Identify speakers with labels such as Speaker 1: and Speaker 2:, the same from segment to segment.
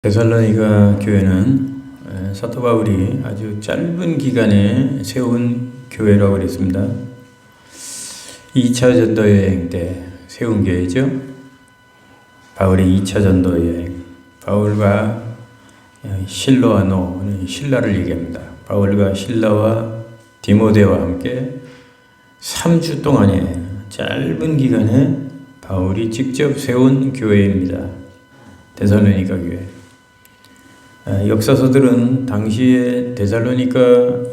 Speaker 1: 데살로니가 교회는 사도 바울이 아주 짧은 기간에 세운 교회라고 그랬습니다. 2차 전도 여행 때 세운 교회죠. 바울의 2차 전도 여행. 바울과 실로와 신라를 얘기합니다. 바울과 신라와 디모데와 함께 3주 동안의 짧은 기간에 바울이 직접 세운 교회입니다. 데살로니가 교회. 역사서들은 당시에 데살로니가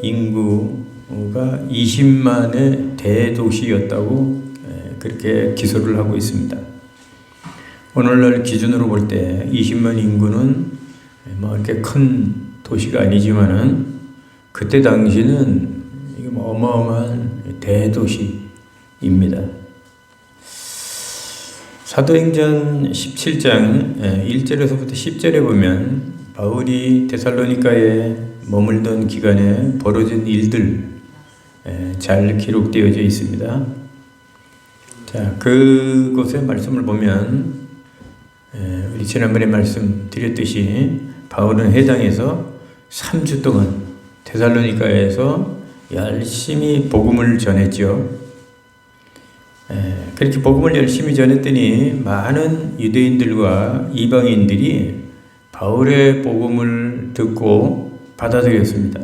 Speaker 1: 인구가 20만의 대도시였다고 그렇게 기술을 하고 있습니다. 오늘날 기준으로 볼 때 20만 인구는 뭐 이렇게 큰 도시가 아니지만은 그때 당시는 이게 어마어마한 대도시입니다. 사도행전 17장 1절에서부터 10절에 보면 바울이 데살로니가에 머물던 기간에 벌어진 일들 잘 기록되어져 있습니다. 자, 그곳의 말씀을 보면 우리 지난번에 말씀드렸듯이 바울은 해당에서 3주 동안 데살로니가에서 열심히 복음을 전했죠. 그렇게 복음을 열심히 전했더니 많은 유대인들과 이방인들이 바울의 복음을 듣고 받아들였습니다.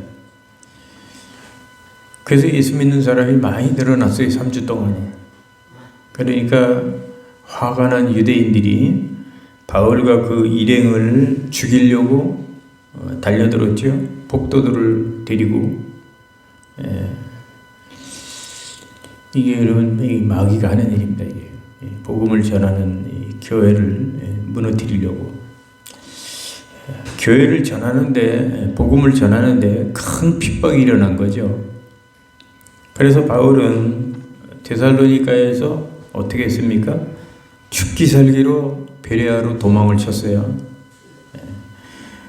Speaker 1: 그래서 예수 믿는 사람이 많이 늘어났어요. 3주 동안에. 그러니까 화가 난 유대인들이 바울과 그 일행을 죽이려고 달려들었죠. 복도들을 데리고. 이게 여러분 마귀가 하는 일입니다. 이게 복음을 전하는 교회를 무너뜨리려고. 교회를 전하는데, 복음을 전하는데 큰 핍박이 일어난 거죠. 그래서 바울은 데살로니가에서 어떻게 했습니까? 죽기 살기로 베레아로 도망을 쳤어요.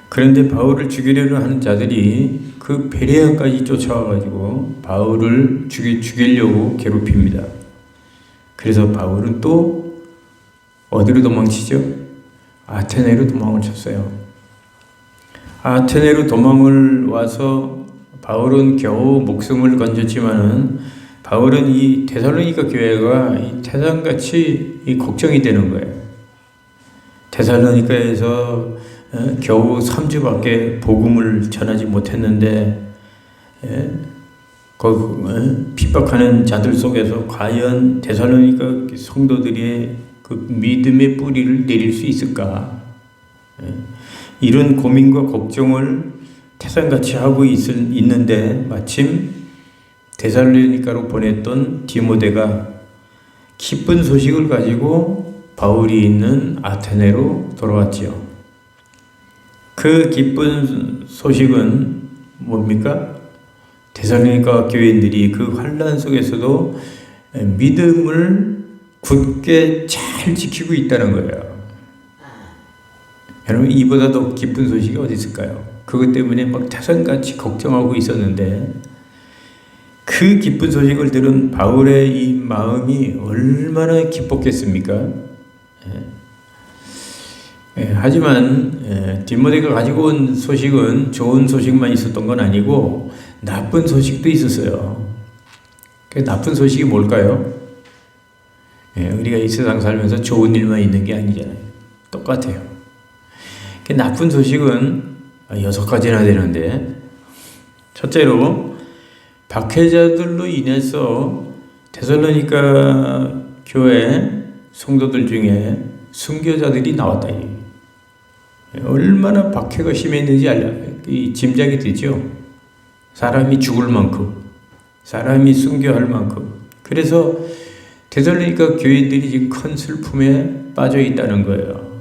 Speaker 1: 그런데 바울을 죽이려고 하는 자들이 그 베레아까지 쫓아와가지고 바울을 죽이려고 괴롭힙니다. 그래서 바울은 또 어디로 도망치죠? 아테네로 도망을 쳤어요. 아테네로 도망을 와서 바울은 겨우 목숨을 건졌지만은 바울은 이 데살로니가 교회가 이 태산같이 걱정이 되는 거예요. 데살로니가에서 겨우 3주밖에 복음을 전하지 못했는데 핍박하는 자들 속에서 과연 데살로니가 성도들의 그 믿음의 뿌리를 내릴 수 있을까? 이런 고민과 걱정을 태산같이 하고 있는데 마침 데살로니가로 보냈던 디모데가 기쁜 소식을 가지고 바울이 있는 아테네로 돌아왔지요. 그 기쁜 소식은 뭡니까? 데살로니가 교인들이 그 환난 속에서도 믿음을 굳게 잘 지키고 있다는 거예요. 여러분, 이보다 더 기쁜 소식이 어디 있을까요? 그것 때문에 막 태산같이 걱정하고 있었는데 그 기쁜 소식을 들은 바울의 이 마음이 얼마나 기뻤겠습니까? 하지만 디모데가 가지고 온 소식은 좋은 소식만 있었던 건 아니고 나쁜 소식도 있었어요. 그 나쁜 소식이 뭘까요? 우리가 이 세상 살면서 좋은 일만 있는 게 아니잖아요. 똑같아요. 그 나쁜 소식은 6가지나 되는데, 첫째로 박해자들로 인해서 데살로니가 교회 성도들 중에 순교자들이 나왔다. 얼마나 박해가 심했는지 짐작이 되죠. 사람이 죽을 만큼, 사람이 순교할 만큼. 그래서 데살로니가 교회들이 지금 큰 슬픔에 빠져 있다는 거예요.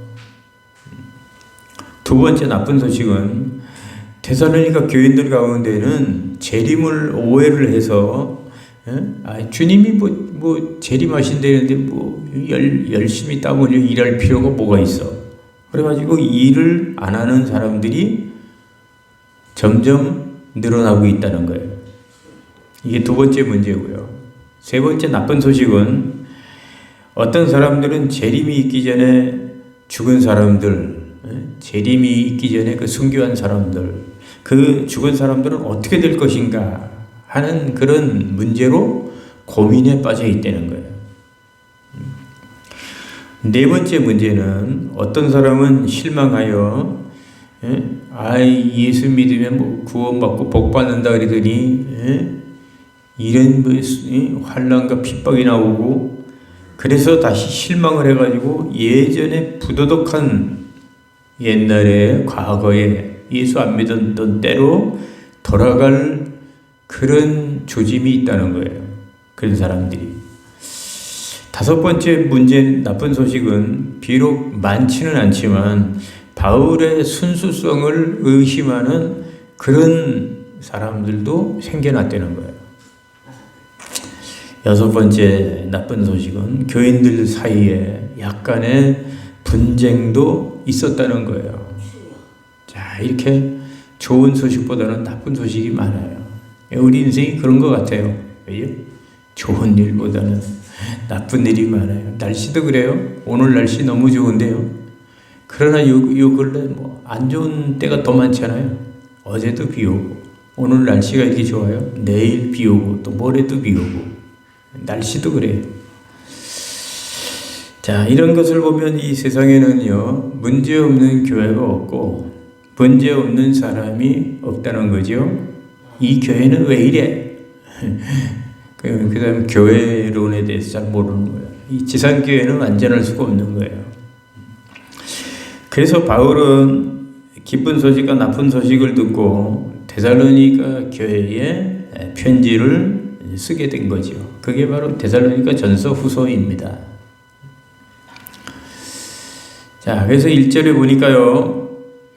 Speaker 1: 두 번째 나쁜 소식은 데살로니가 교인들 가운데는 재림을 오해를 해서 주님이 뭐 재림하신다는데 열심히 땀 흘려 일할 필요가 뭐가 있어. 그래가지고 일을 안 하는 사람들이 점점 늘어나고 있다는 거예요. 이게 두 번째 문제고요. 세 번째 나쁜 소식은 어떤 사람들은 재림이 있기 전에 죽은 사람들, 재림이 있기 전에 그 순교한 사람들, 그 죽은 사람들은 어떻게 될 것인가 하는 그런 문제로 고민에 빠져 있다는 거예요. 네 번째 문제는 어떤 사람은 실망하여 예수 믿으면 뭐 구원받고 복받는다 그러더니 이런 환난과 핍박이 나오고 그래서 다시 실망을 해가지고 예전에 부도덕한 옛날에 과거에 예수 안 믿었던 때로 돌아갈 그런 조짐이 있다는 거예요. 그런 사람들이. 다섯 번째 문제, 나쁜 소식은 비록 많지는 않지만 바울의 순수성을 의심하는 그런 사람들도 생겨났다는 거예요. 여섯 번째 나쁜 소식은 교인들 사이에 약간의 분쟁도 있었다는 거예요. 자, 이렇게 좋은 소식보다는 나쁜 소식이 많아요. 우리 인생이 그런 것 같아요. 왜요? 좋은 일보다는 나쁜 일이 많아요. 날씨도 그래요. 오늘 날씨 너무 좋은데요. 그러나 요 근래 뭐 안 좋은 때가 더 많잖아요. 어제도 비 오고 오늘 날씨가 이렇게 좋아요. 내일 비 오고 또 모레도 비 오고 날씨도 그래요. 자, 이런 것을 보면 이 세상에는요, 문제 없는 교회가 없고 문제 없는 사람이 없다는 거죠. 이 교회는 왜 이래? 그 다음 교회론에 대해서 잘 모르는 거예요. 이 지상교회는 완전할 수가 없는 거예요. 그래서 바울은 기쁜 소식과 나쁜 소식을 듣고 데살로니가 교회에 편지를 쓰게 된 거죠. 그게 바로 데살로니가 전서 후서입니다. 자, 그래서 1절에 보니까요,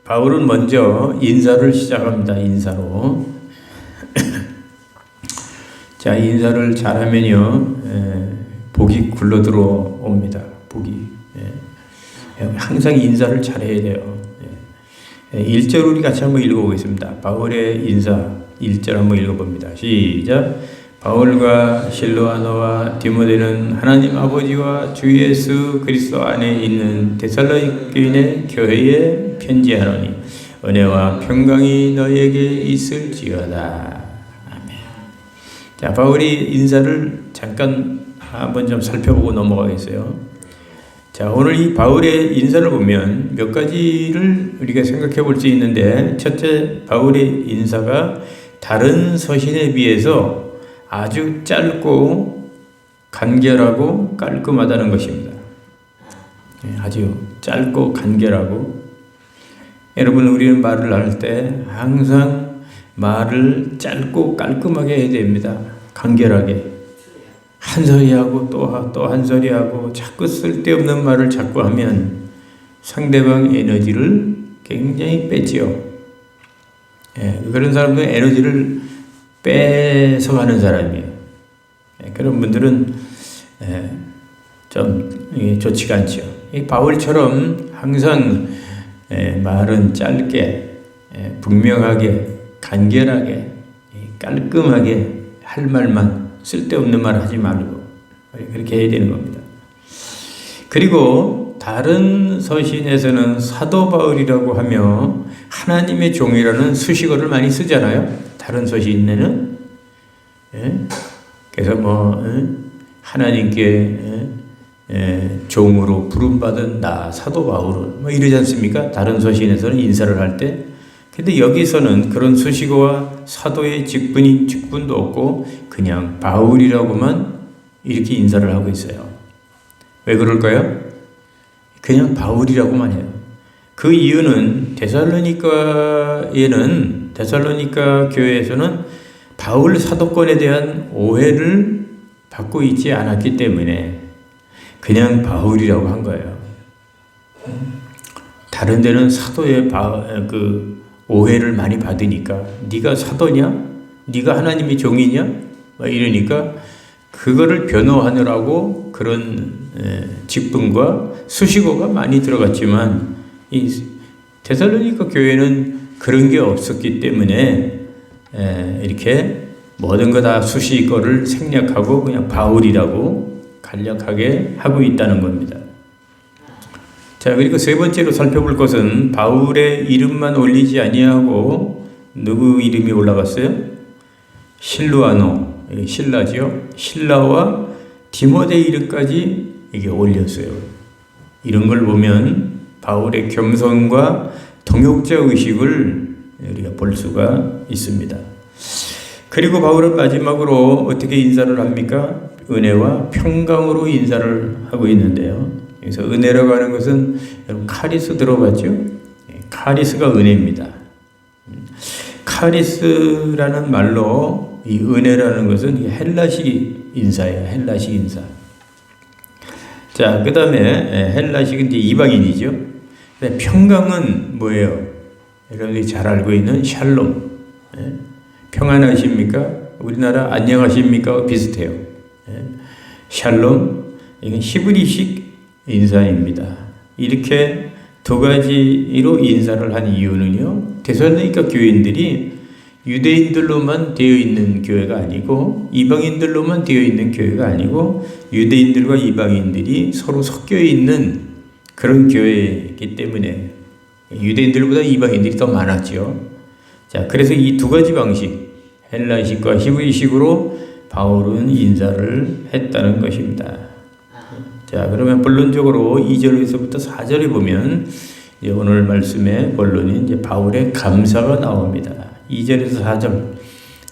Speaker 1: 바울은 먼저 인사를 시작합니다. 인사로. 자, 인사를 잘하면요, 복이 굴러 들어옵니다. 복이. 항상 인사를 잘해야 돼요. 1절 우리 같이 한번 읽어보겠습니다. 바울의 인사 1절 한번 읽어봅니다. 시작. 바울과 실로아너와 디모데는 하나님 아버지와 주 예수 그리스도 안에 있는 데살로니가 교인의 교회에 편지하노니 은혜와 평강이 너희에게 있을지어다. 아멘. 자, 바울이 인사를 잠깐 한번 좀 살펴보고 넘어가겠어요. 자, 오늘 이 바울의 인사를 보면 몇 가지를 우리가 생각해 볼 수 있는데, 첫째, 바울의 인사가 다른 서신에 비해서 아주 짧고 간결하고 깔끔하다는 것입니다. 아주 짧고 간결하고. 여러분, 우리는 말을 할 때 항상 말을 짧고 깔끔하게 해야 됩니다. 간결하게. 한 소리 하고 또 한 소리 하고 자꾸 쓸데없는 말을 자꾸 하면 상대방 에너지를 굉장히 뺏지요. 그런 사람들은 에너지를 뺏어가는 사람이에요. 그런 분들은 좀 좋지가 않죠. 이 바울처럼 항상 말은 짧게, 분명하게, 간결하게, 깔끔하게 할 말만, 쓸데없는 말 하지 말고 그렇게 해야 되는 겁니다. 그리고 다른 서신에서는 사도 바울이라고 하며 하나님의 종이라는 수식어를 많이 쓰잖아요. 다른 서신에는. 그래서 하나님께 종으로 부름받은 나 사도 바울은 뭐 이러지 않습니까? 다른 서신에서는 인사를 할 때. 근데 여기서는 그런 수식어와 사도의 직분도 없고 그냥 바울이라고만 이렇게 인사를 하고 있어요. 왜 그럴까요? 그냥 바울이라고만 해요. 그 이유는 데살로니가 교회에서는 바울 사도권에 대한 오해를 받고 있지 않았기 때문에 그냥 바울이라고 한 거예요. 다른 데는 사도의 오해를 많이 받으니까 네가 사도냐? 네가 하나님의 종이냐? 막 이러니까 그거를 변호하느라고 그런 직분과 수식어가 많이 들어갔지만 이 데살로니가 교회는 그런 게 없었기 때문에 이렇게 모든 거 다 수식어를 생략하고 그냥 바울이라고 간략하게 하고 있다는 겁니다. 자, 자, 그리고 세 번째로 살펴볼 것은 바울의 이름만 올리지 아니하고 누구 이름이 올라갔어요? 실루아노, 신라죠. 신라와 디모데 이름까지 이게 올렸어요. 이런 걸 보면 바울의 겸손과 동역자 의식을 우리가 볼 수가 있습니다. 그리고 바울은 마지막으로 어떻게 인사를 합니까? 은혜와 평강으로 인사를 하고 있는데요. 그래서 은혜라고 하는 것은 여러분 카리스 들어봤죠? 카리스가 은혜입니다. 카리스라는 말로 이 은혜라는 것은 헬라식 인사예요. 헬라식 인사. 자, 그 다음에 헬라식은 이제 이방인이죠. 평강은 뭐예요? 여러분들이 잘 알고 있는 샬롬. 평안하십니까? 우리나라 안녕하십니까? 비슷해요. 샬롬. 이건 히브리식 인사입니다. 이렇게 두 가지로 인사를 한 이유는요. 데살로니가 교인들이 유대인들로만 되어 있는 교회가 아니고 이방인들로만 되어 있는 교회가 아니고 유대인들과 이방인들이 서로 섞여 있는 그런 교회이기 때문에 유대인들보다 이방인들이 더 많았죠. 자, 그래서 이 두 가지 방식, 헬라식과 히브리식으로 바울은 인사를 했다는 것입니다. 자, 그러면 본론적으로 2절에서부터 4절에 보면 이제 오늘 말씀의 본론이 이제 바울의 감사가 나옵니다. 2절에서 4절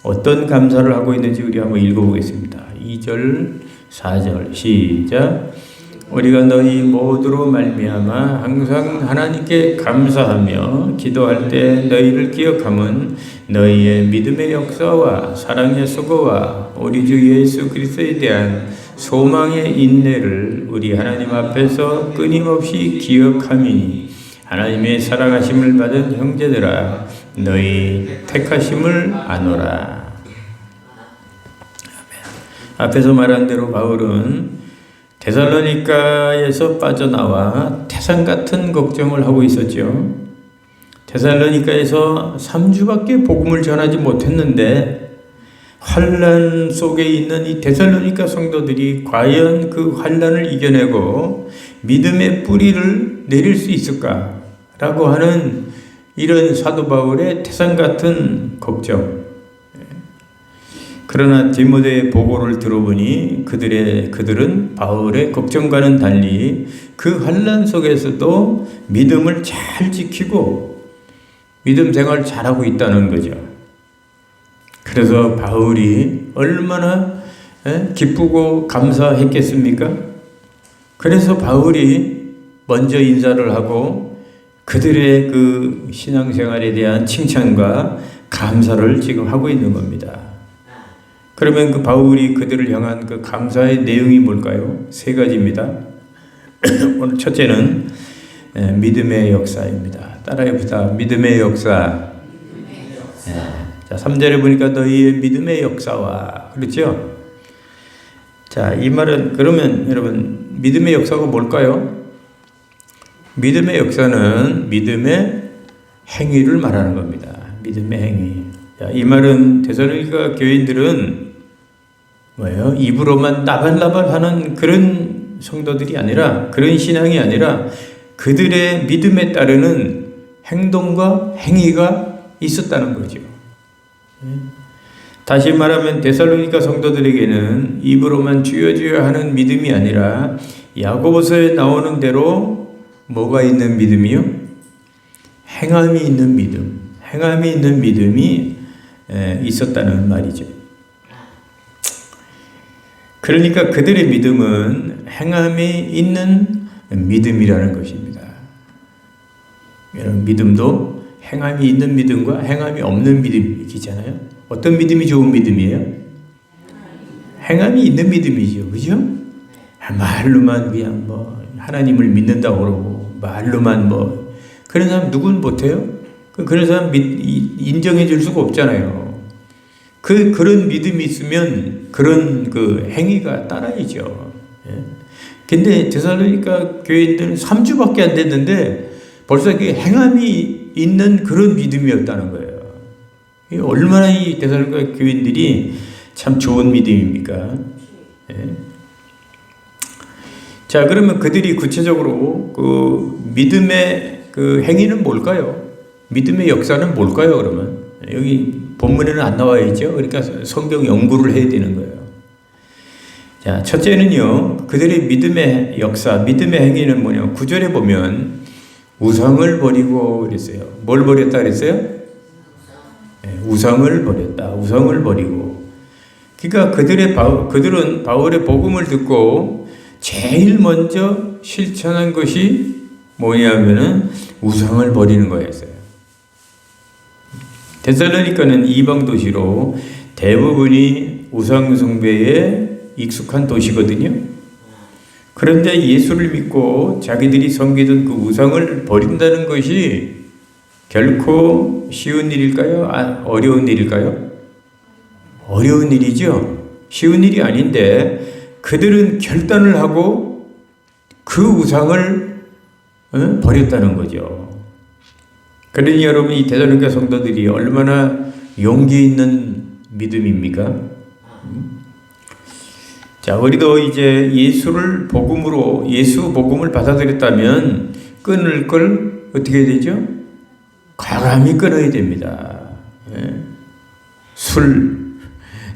Speaker 1: 어떤 감사를 하고 있는지 우리 한번 읽어보겠습니다. 2절, 4절 시작. 우리가 너희 모두로 말미암아 항상 하나님께 감사하며 기도할 때 너희를 기억함은 너희의 믿음의 역사와 사랑의 수고와 우리 주 예수 그리스도에 대한 소망의 인내를 우리 하나님 앞에서 끊임없이 기억함이니 하나님의 사랑하심을 받은 형제들아 너희 택하심을 아노라. 앞에서 말한 대로 바울은 데살로니가에서 빠져나와 태산 같은 걱정을 하고 있었죠. 데살로니가에서 3주밖에 복음을 전하지 못했는데 환난 속에 있는 이 데살로니가 성도들이 과연 그 환난을 이겨내고 믿음의 뿌리를 내릴 수 있을까라고 하는 이런 사도 바울의 태산 같은 걱정. 그러나 디모데의 보고를 들어보니 그들은 바울의 걱정과는 달리 그 환난 속에서도 믿음을 잘 지키고 믿음 생활을 잘하고 있다는 거죠. 그래서 바울이 얼마나 기쁘고 감사했겠습니까? 그래서 바울이 먼저 인사를 하고 그들의 그 신앙생활에 대한 칭찬과 감사를 지금 하고 있는 겁니다. 그러면 그 바울이 그들을 향한 그 감사의 내용이 뭘까요? 세 가지입니다. 오늘 첫째는 믿음의 역사입니다. 따라해봅시다. 믿음의 역사. 자, 3절에 보니까 너희의 믿음의 역사와 그렇죠? 자, 이 말은 그러면 여러분 믿음의 역사가 뭘까요? 믿음의 역사는 믿음의 행위를 말하는 겁니다. 믿음의 행위. 자, 이 말은 데살로니가 교인들은 뭐예요? 입으로만 나발나발하는 그런 성도들이 아니라 그런 신앙이 아니라 그들의 믿음에 따르는 행동과 행위가 있었다는 거죠. 다시 말하면 데살로니가 성도들에게는 입으로만 주여 주여 하는 믿음이 아니라 야고보서에 나오는 대로 뭐가 있는 믿음이요? 행함이 있는 믿음. 행함이 있는 믿음이 있었다는 말이죠. 그러니까 그들의 믿음은 행함이 있는 믿음이라는 것입니다. 여러분 믿음도 행함이 있는 믿음과 행함이 없는 믿음이잖아요. 어떤 믿음이 좋은 믿음이에요? 행함이 있는 믿음이죠. 그죠? 말로만 그냥 뭐 하나님을 믿는다고 그러고 말로만 뭐 그런 사람 누군 못해요? 그런 사람 인정해 줄 수가 없잖아요. 그런 믿음이 있으면 그런 그 행위가 따라야죠. 근데 데살로니가 교인들은 3주밖에 안 됐는데 벌써 그 행함이 있는 그런 믿음이었다는 거예요. 얼마나 이 데살로니가 교인들이 참 좋은 믿음입니까? 자, 그러면 그들이 구체적으로 그 믿음의 그 행위는 뭘까요? 믿음의 역사는 뭘까요? 그러면 여기 본문에는 안 나와 있죠. 그러니까 성경 연구를 해야 되는 거예요. 자, 첫째는요, 그들의 믿음의 역사, 믿음의 행위는 뭐냐? 9절에 보면 우상을 버리고 그랬어요. 뭘 버렸다 그랬어요? 네, 우상을 버렸다. 우상을 버리고. 그러니까 그들은 바울의 복음을 듣고 제일 먼저 실천한 것이 뭐냐면은 우상을 버리는 거였어요. 데살로니가는 이방 도시로 대부분이 우상 숭배에 익숙한 도시거든요. 그런데 예수를 믿고 자기들이 섬기던 그 우상을 버린다는 것이 결코 쉬운 일일까요? 어려운 일일까요? 어려운 일이죠. 쉬운 일이 아닌데 그들은 결단을 하고 그 우상을 버렸다는 거죠. 그러니 여러분, 이 데살로니가 성도들이 얼마나 용기 있는 믿음입니까? 자, 우리도 이제 예수를 복음으로, 예수 복음을 받아들였다면 끊을 걸 어떻게 해야 되죠? 과감히 끊어야 됩니다. 예? 술,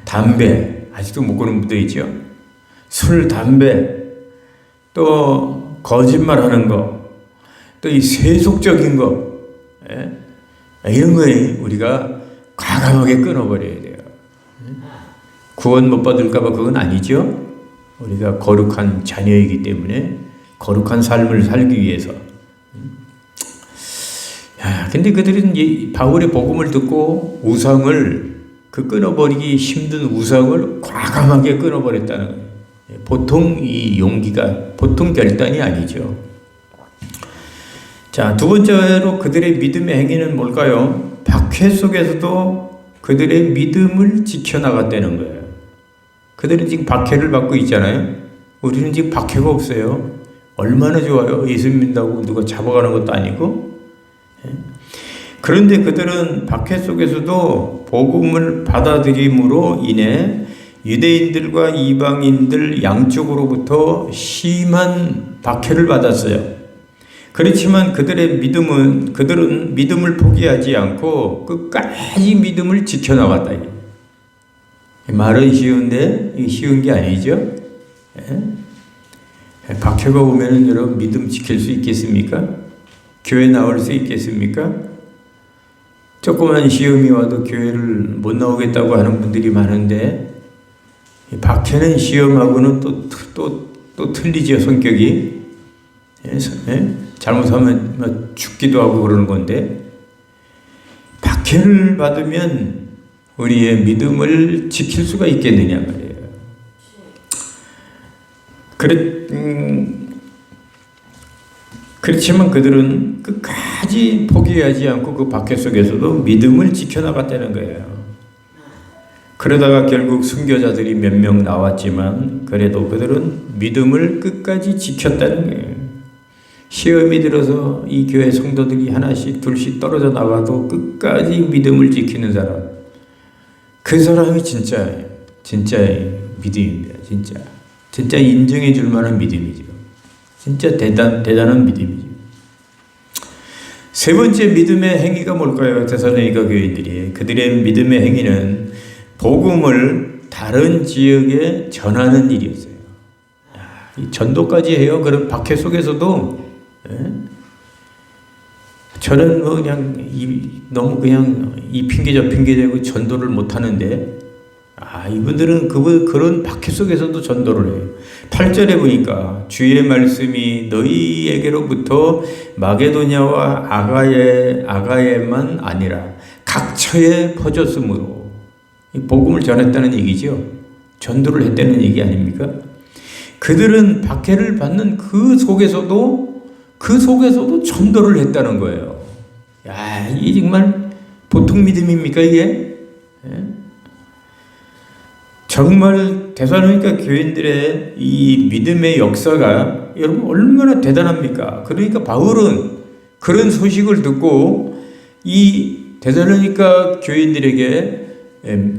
Speaker 1: 담배, 아직도 못 끊는 분도 있죠. 술, 담배, 또 거짓말하는 거, 또 이 세속적인 거, 예? 이런 거에 우리가 과감하게 끊어버려야 돼요. 구원 못 받을까봐 그건 아니죠. 우리가 거룩한 자녀이기 때문에 거룩한 삶을 살기 위해서. 근데 그들은 바울의 복음을 듣고 우상을, 그 끊어버리기 힘든 우상을 과감하게 끊어버렸다는 거예요. 보통 이 용기가, 보통 결단이 아니죠. 자, 두 번째로 그들의 믿음의 행위는 뭘까요? 박해 속에서도 그들의 믿음을 지켜나갔다는 거예요. 그들은 지금 박해를 받고 있잖아요. 우리는 지금 박해가 없어요. 얼마나 좋아요. 예수 믿는다고 누가 잡아가는 것도 아니고. 그런데 그들은 박해 속에서도 복음을 받아들임으로 인해 유대인들과 이방인들 양쪽으로부터 심한 박해를 받았어요. 그렇지만 그들은 믿음을 포기하지 않고 끝까지 믿음을 지켜나갔다. 말은 쉬운데 쉬운 게 아니죠. 박해가 오면 여러분 믿음 지킬 수 있겠습니까? 교회 나올 수 있겠습니까? 조그만 시험이 와도 교회를 못 나오겠다고 하는 분들이 많은데, 박해는 시험하고는 또 틀리죠, 성격이. 잘못하면 죽기도 하고 그러는 건데, 박해를 받으면 우리의 믿음을 지킬 수가 있겠느냐 말이에요. 그렇지만 그들은 끝까지 포기하지 않고 그 박해 속에서도 믿음을 지켜나갔다는 거예요. 그러다가 결국 순교자들이 몇 명 나왔지만 그래도 그들은 믿음을 끝까지 지켰다는 거예요. 시험이 들어서 이 교회 성도들이 하나씩 둘씩 떨어져 나가도 끝까지 믿음을 지키는 사람, 그 사람이 진짜의 믿음입니다. 진짜 인정해 줄 만한 믿음이죠. 진짜 대단한 믿음이죠. 세 번째 믿음의 행위가 뭘까요? 데살로니가 교인들이, 그들의 믿음의 행위는 복음을 다른 지역에 전하는 일이었어요. 전도까지 해요. 그런 박해 속에서도. 저는 너무 이 핑계 저 핑계 대고 전도를 못 하는데, 이분들은 그런 박해 속에서도 전도를 해요. 8절에 보니까 주의 말씀이 너희에게로부터 마게도냐와 아가예만 아니라 각처에 퍼졌으므로, 복음을 전했다는 얘기죠. 전도를 했다는 얘기 아닙니까? 그들은 박해를 받는 그 속에서도 전도를 했다는 거예요. 이게 정말 보통 믿음입니까, 이게? 정말 데살로니가 교인들의 이 믿음의 역사가 여러분 얼마나 대단합니까? 그러니까 바울은 그런 소식을 듣고 이 데살로니가 교인들에게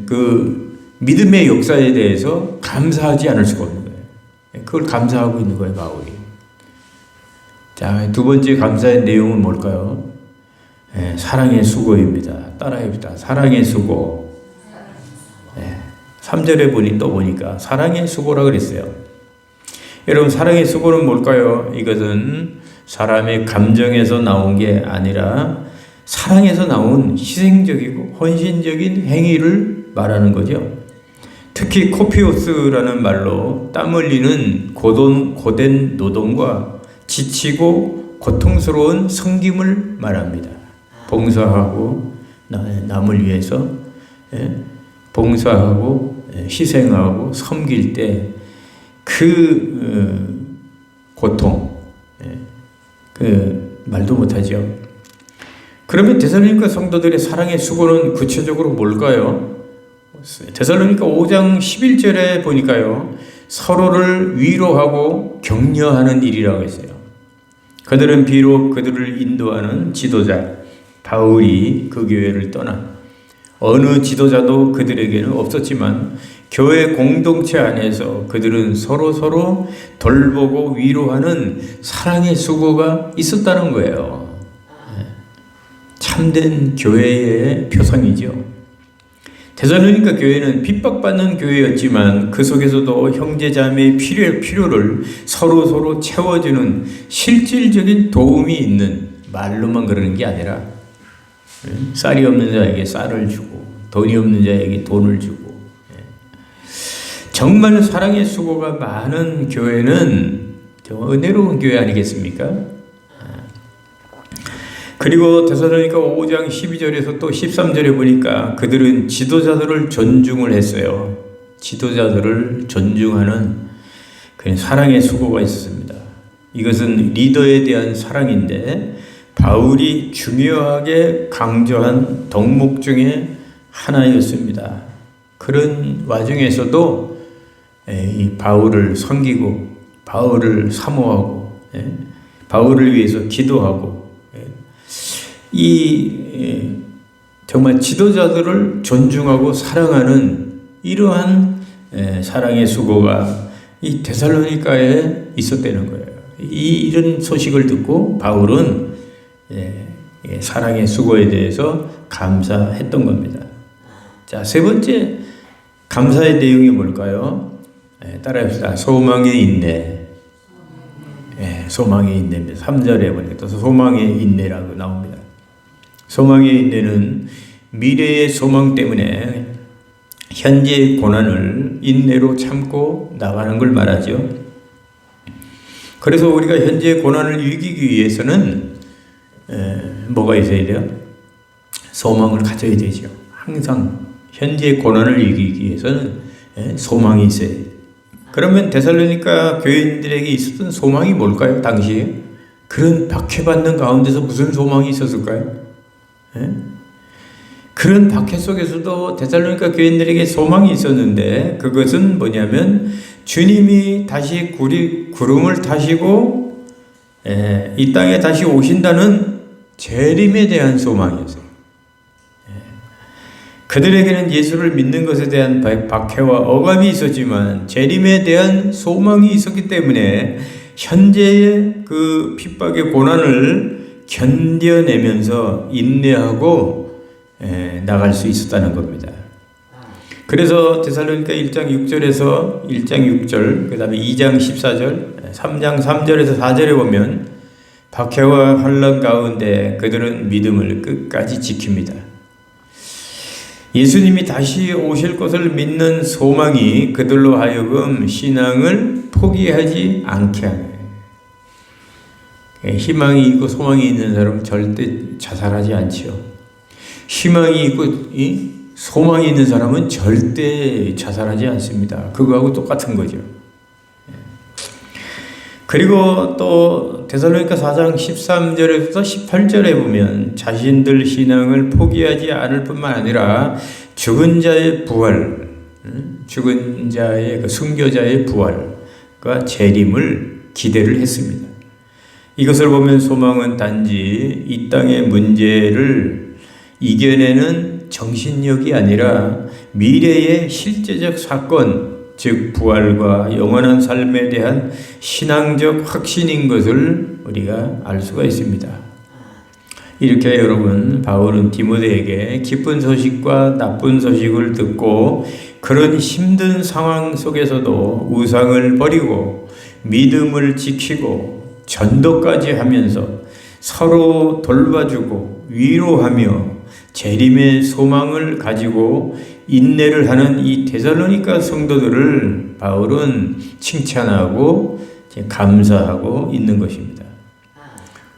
Speaker 1: 그 믿음의 역사에 대해서 감사하지 않을 수가 없는 거예요. 그걸 감사하고 있는 거예요, 바울이. 자, 두 번째 감사의 내용은 뭘까요? 사랑의 수고입니다. 따라해봅시다. 사랑의 수고. 3절에 보니까 사랑의 수고라 그랬어요. 여러분, 사랑의 수고는 뭘까요? 이것은 사람의 감정에서 나온 게 아니라 사랑에서 나온 희생적이고 헌신적인 행위를 말하는 거죠. 특히 코피오스라는 말로 땀 흘리는 고된 노동과 지치고 고통스러운 섬김을 말합니다. 봉사하고 남을 위해서 봉사하고 희생하고 섬길 때 그 고통, 그 말도 못하죠. 그러면 데살로니가 성도들의 사랑의 수고는 구체적으로 뭘까요? 데살로니가 5장 11절에 보니까요, 서로를 위로하고 격려하는 일이라고 했어요. 그들은 비록 그들을 인도하는 지도자 바울이 그 교회를 떠나 어느 지도자도 그들에게는 없었지만 교회 공동체 안에서 그들은 서로 돌보고 위로하는 사랑의 수고가 있었다는 거예요. 참된 교회의 표상이죠. 데살로니가 교회는 핍박받는 교회였지만 그 속에서도 형제자매의 필요를 서로 채워주는 실질적인 도움이 있는, 말로만 그러는 게 아니라 쌀이 없는 자에게 쌀을 주고 돈이 없는 자에게 돈을 주고, 정말 사랑의 수고가 많은 교회는 정말 은혜로운 교회 아니겠습니까? 그리고 데살로니가 5장 12절에서 또 13절에 보니까 그들은 지도자들을 존중을 했어요. 지도자들을 존중하는 그런 사랑의 수고가 있었습니다. 이것은 리더에 대한 사랑인데 바울이 중요하게 강조한 덕목 중에 하나였습니다. 그런 와중에서도 이 바울을 섬기고 바울을 사모하고 바울을 위해서 기도하고 정말 지도자들을 존중하고 사랑하는 이러한 사랑의 수고가 이 데살로니가에 있었다는 거예요. 이런 소식을 듣고 바울은 사랑의 수고에 대해서 감사했던 겁니다. 자, 세 번째 감사의 내용이 뭘까요? 따라합시다. 소망의 인내. 소망의 인내입니다. 3절에 보니까 또 소망의 인내라고 나옵니다. 소망의 인내는 미래의 소망 때문에 현재의 고난을 인내로 참고 나가는 걸 말하죠. 그래서 우리가 현재의 고난을 이기기 위해서는 뭐가 있어야 돼요? 소망을 가져야 되죠. 항상 현재의 고난을 이기기 위해서는 소망이 있어야 돼요. 그러면 데살로니가 교인들에게 있었던 소망이 뭘까요? 당시에 그런 박해받는 가운데서 무슨 소망이 있었을까요? 그런 박해 속에서도 데살로니가 교인들에게 소망이 있었는데 그것은 뭐냐면 주님이 다시 구름을 타시고 이 땅에 다시 오신다는 재림에 대한 소망이었어요. 그들에게는 예수를 믿는 것에 대한 박해와 억압이 있었지만 재림에 대한 소망이 있었기 때문에 현재의 그 핍박의 고난을 견뎌내면서 인내하고 나갈 수 있었다는 겁니다. 그래서 데살로니가 1장 6절에서 1장 6절, 그 다음에 2장 14절, 3장 3절에서 4절에 보면 박해와 환난 가운데 그들은 믿음을 끝까지 지킵니다. 예수님이 다시 오실 것을 믿는 소망이 그들로 하여금 신앙을 포기하지 않게 하네. 희망이 있고 소망이 있는 사람은 절대 자살하지 않지요. 희망이 있고 소망이 있는 사람은 절대 자살하지 않습니다. 그거하고 똑같은 거죠. 그리고 또 데살로니가 4장 13절에서 18절에 보면 자신들 신앙을 포기하지 않을 뿐만 아니라 죽은 자의 부활, 죽은 자의 그 순교자의 부활과 재림을 기대를 했습니다. 이것을 보면 소망은 단지 이 땅의 문제를 이겨내는 정신력이 아니라 미래의 실제적 사건, 즉 부활과 영원한 삶에 대한 신앙적 확신인 것을 우리가 알 수가 있습니다. 이렇게 여러분, 바울은 디모데에게 기쁜 소식과 나쁜 소식을 듣고 그런 힘든 상황 속에서도 우상을 버리고 믿음을 지키고 전도까지 하면서 서로 돌봐주고 위로하며 재림의 소망을 가지고 인내를 하는 이 데살로니가 성도들을 바울은 칭찬하고 감사하고 있는 것입니다.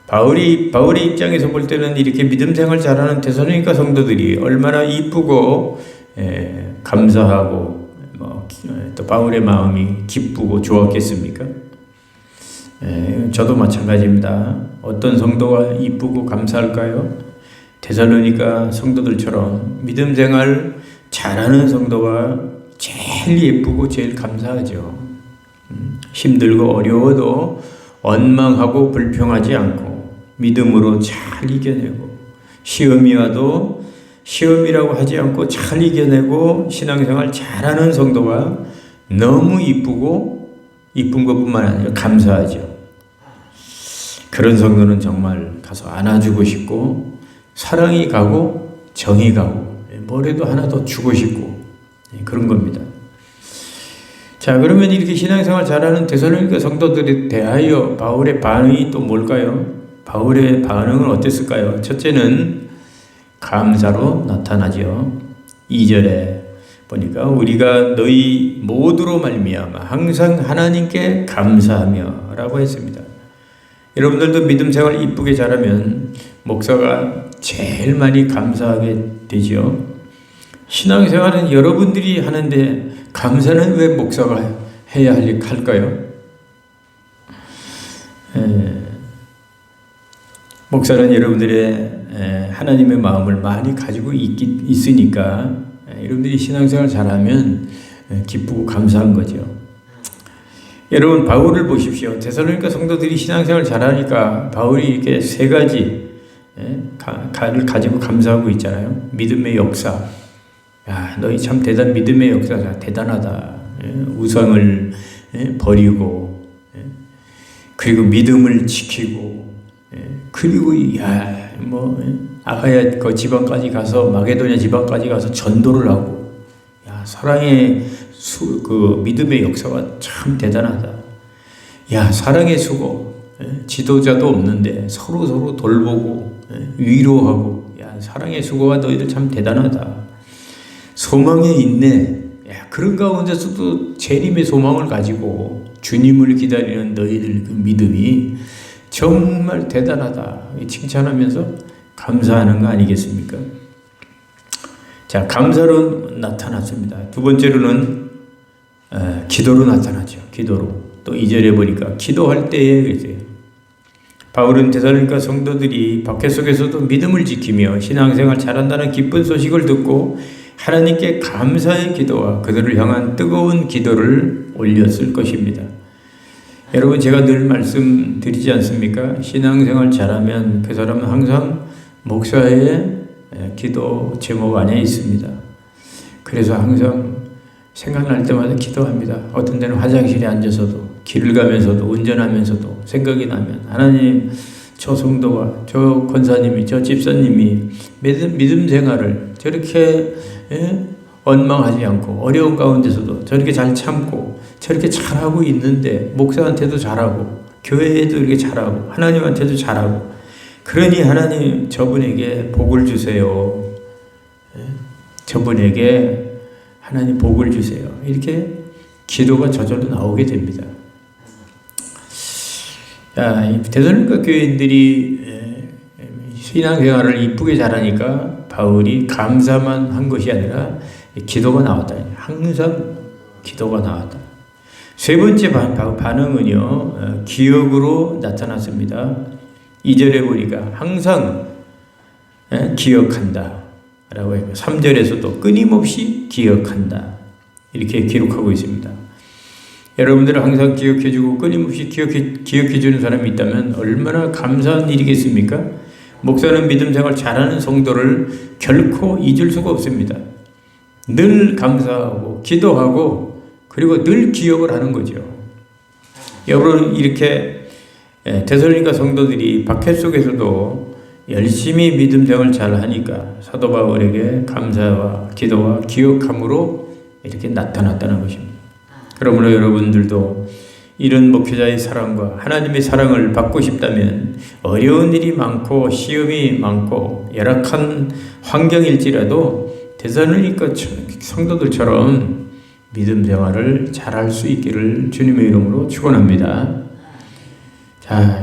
Speaker 1: 바울의 입장에서 볼 때는 이렇게 믿음 생활 잘하는 데살로니가 성도들이 얼마나 이쁘고 감사하고 또 바울의 마음이 기쁘고 좋았겠습니까? 저도 마찬가지입니다. 어떤 성도가 이쁘고 감사할까요? 데살로니가 성도들처럼 믿음 생활 잘하는 성도가 제일 예쁘고 제일 감사하죠. 힘들고 어려워도 원망하고 불평하지 않고 믿음으로 잘 이겨내고, 시험이 와도 시험이라고 하지 않고 잘 이겨내고 신앙생활 잘하는 성도가 너무 이쁘고 이쁜 것뿐만 아니라 감사하죠. 그런 성도는 정말 가서 안아주고 싶고 사랑이 가고 정이 가고 뭐라도 하나 더 주고 싶고 그런 겁니다. 자, 그러면 이렇게 신앙생활 잘하는 데살로니가 성도들에 대하여 바울의 반응이 또 뭘까요? 바울의 반응은 어땠을까요? 첫째는 감사로 나타나죠. 2절에 보니까 우리가 너희 모두로 말미암아 항상 하나님께 감사하며 라고 했습니다. 여러분들도 믿음 생활 이쁘게 잘하면 목사가 제일 많이 감사하게 되죠. 신앙생활은 여러분들이 하는데 감사는 왜 목사가 해야 할까요? 목사는 여러분들의 하나님의 마음을 많이 가지고 있으니까 여러분들이 신앙생활 잘하면 기쁘고 감사한 거죠. 여러분, 바울을 보십시오. 데살로니가 성도들이 신앙생활 잘하니까 바울이 이렇게 세 가지를 가지고 감사하고 있잖아요. 믿음의 역사. 야, 너희 참 믿음의 역사가 대단하다. 우상을 버리고, 그리고 믿음을 지키고, 그리고 아가야 그 지방까지 가서 마게도냐 지방까지 가서 전도를 하고, 야, 사랑의 그 믿음의 역사가 참 대단하다. 야, 사랑의 수고. 지도자도 없는데 서로 돌보고 위로하고, 야, 사랑의 수고가 너희들 참 대단하다. 소망의 인내. 야, 그런 가운데서도 재림의 소망을 가지고 주님을 기다리는 너희들 그 믿음이 정말 대단하다. 칭찬하면서 감사하는 거 아니겠습니까? 자, 감사로 나타났습니다. 두 번째로는 기도로 나타나죠. 기도로. 또 2절에 보니까 기도할 때에 그랬어요. 바울은 데살로니가 성도들이 박해 속에서도 믿음을 지키며 신앙생활 잘한다는 기쁜 소식을 듣고 하나님께 감사의 기도와 그들을 향한 뜨거운 기도를 올렸을 것입니다. 여러분, 제가 늘 말씀드리지 않습니까? 신앙생활 잘하면 그 사람은 항상 목사의 기도 제목 안에 있습니다. 그래서 항상 생각날 때마다 기도합니다. 어떤 때는 화장실에 앉아서도, 길을 가면서도, 운전하면서도 생각이 나면 하나님, 저 성도가, 저 권사님이, 저 집사님이 믿음 생활을 저렇게 원망하지 않고 어려운 가운데서도 저렇게 잘 참고 저렇게 잘하고 있는데, 목사한테도 잘하고 교회에도 이렇게 잘하고 하나님한테도 잘하고, 그러니 하나님 저분에게 복을 주세요. 저분에게 하나님 복을 주세요. 이렇게 기도가 저절로 나오게 됩니다. 데살로니가 교인들이 신앙생활을 이쁘게 잘하니까 바울이 감사만 한 것이 아니라 기도가 나왔다. 항상 기도가 나왔다. 세 번째 반응은요, 기억으로 나타났습니다. 2절에 보니까 항상 기억한다 라고 했고, 3절에서도 끊임없이 기억한다 이렇게 기록하고 있습니다. 여러분들은 항상 기억해주고 끊임없이 기억해주는 사람이 있다면 얼마나 감사한 일이겠습니까? 목사는 믿음 생활 잘하는 성도를 결코 잊을 수가 없습니다. 늘 감사하고 기도하고 그리고 늘 기억을 하는 거죠. 여러분 이렇게 데살로니가 성도들이 박해 속에서도 열심히 믿음 생활을 잘 하니까 사도 바울에게 감사와 기도와 기억함으로 이렇게 나타났다는 것입니다. 그러므로 여러분들도 이런 목회자의 사랑과 하나님의 사랑을 받고 싶다면 어려운 일이 많고 시험이 많고 열악한 환경일지라도 데살로니가 성도들처럼 믿음 생활을 잘할 수 있기를 주님의 이름으로 축원합니다. 자.